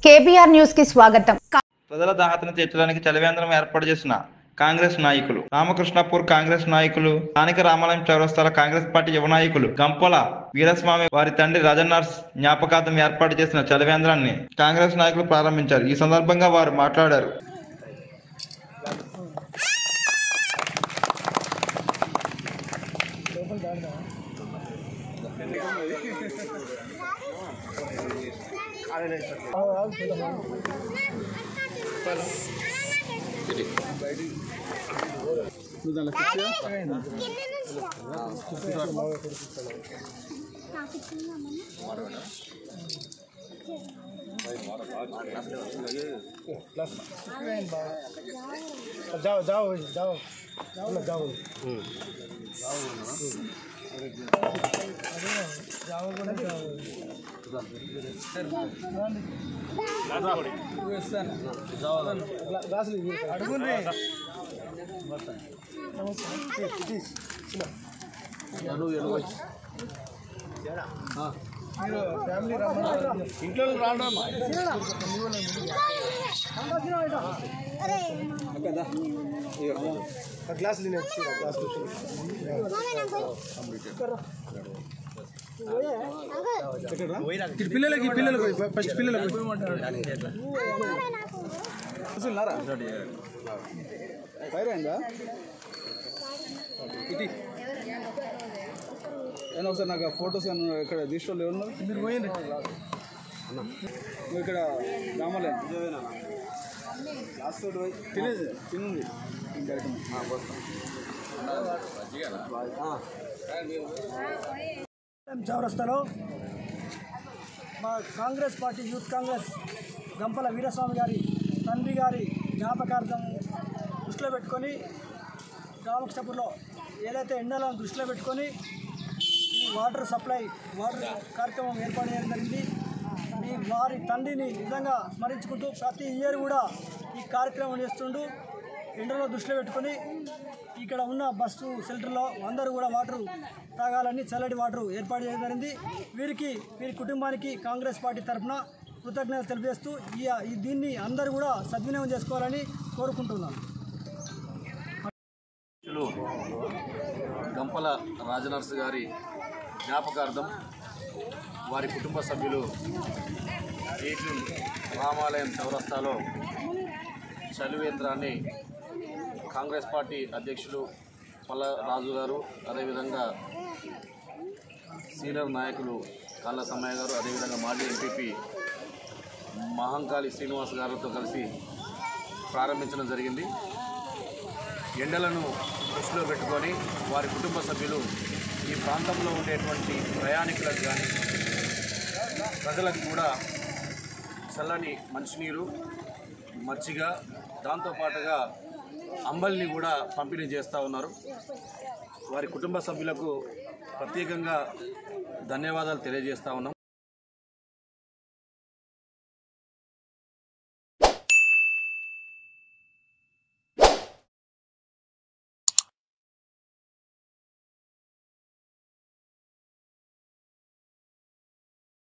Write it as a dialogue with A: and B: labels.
A: KBR news కి స్వాగతం.
B: ప్రజల దాహతను తీర్చడానికి చలివేంద్రం ఏర్పాటు చేసిన కాంగ్రెస్ నాయకులు రామకృష్ణాపూర్ కాంగ్రెస్ నాయకులు స్థానిక రామాలయం చౌరస్తాల కాంగ్రెస్ పార్టీ యువ నాయకులు గంపల వీరస్వామి వారి తండ్రి రాజన్నర్స్ జ్ఞాపకార్థం ఏర్పాటు చేసిన చలివేంద్రాన్ని కాంగ్రెస్ నాయకులు ప్రారంభించారు. ఈ సందర్భంగా వారు మాట్లాడారు.
C: ఇంట్లో రావడం గ్లాస్ పిల్లలకి ఫస్ట్ పిల్లలకి పైరైందా ఇటీ ఏమన్నా ఒకసారి నాకు ఫొటోస్ ఇక్కడ తీసుకోవాలి ఏమన్నా మీరు పోయింది నువ్వు ఇక్కడ రామాలయం లాస్ట్ పోయి తినేది తినుంది
D: చౌరస్తాలో మా కాంగ్రెస్ పార్టీ యూత్ కాంగ్రెస్ గంపల వీరస్వామి గారి తండ్రి గారి జ్ఞాపకార్థం దృష్టిలో పెట్టుకొని రామకృష్ణపూర్లో ఏదైతే ఎండలను దృష్టిలో పెట్టుకొని ఈ వాటర్ కార్యక్రమం ఏర్పాటు చేయడం జరిగింది. వారి తండ్రిని నిజంగా స్మరించుకుంటూ ప్రతి ఇయర్ కూడా ఈ కార్యక్రమం చేస్తుంటూ ఎండలో దృష్టిలో పెట్టుకొని ఇక్కడ ఉన్న బస్సు షెల్టర్లో అందరూ కూడా వాటర్ తాగాలని చల్లటి వాటర్ ఏర్పాటు చేయడం జరిగింది. వీరి కుటుంబానికి కాంగ్రెస్ పార్టీ తరఫున కృతజ్ఞతలు తెలియజేస్తూ దీన్ని అందరూ కూడా సద్వినియోగం చేసుకోవాలని కోరుకుంటున్నాను.
E: గంపల రాజనర్స్ గారి జ్ఞాపకార్థం వారి కుటుంబ సభ్యులు రామాలయం చౌరస్తాలో చలివేంద్రాన్ని కాంగ్రెస్ పార్టీ అధ్యక్షులు పల్ల రాజు గారు, అదేవిధంగా సీనియర్ నాయకులు కాళ్ళ సమ్మయ్య గారు, అదేవిధంగా మాజీ ఎంపీపీ మహంకాళి శ్రీనివాస్ గారితో కలిసి ప్రారంభించడం జరిగింది. ఎండలను దృష్టిలో పెట్టుకొని వారి కుటుంబ సభ్యులు ఈ ప్రాంతంలో ఉండేటువంటి ప్రయాణికులకు కానీ ప్రజలకు కూడా చల్లని మంచినీరు, మజ్జిగ, దాంతోపాటుగా అంబల్ని కూడా పంపిణీ చేస్తూ ఉన్నారు. వారి కుటుంబ సభ్యులకు ప్రత్యేకంగా ధన్యవాదాలు తెలియజేస్తూ ఉన్నాం.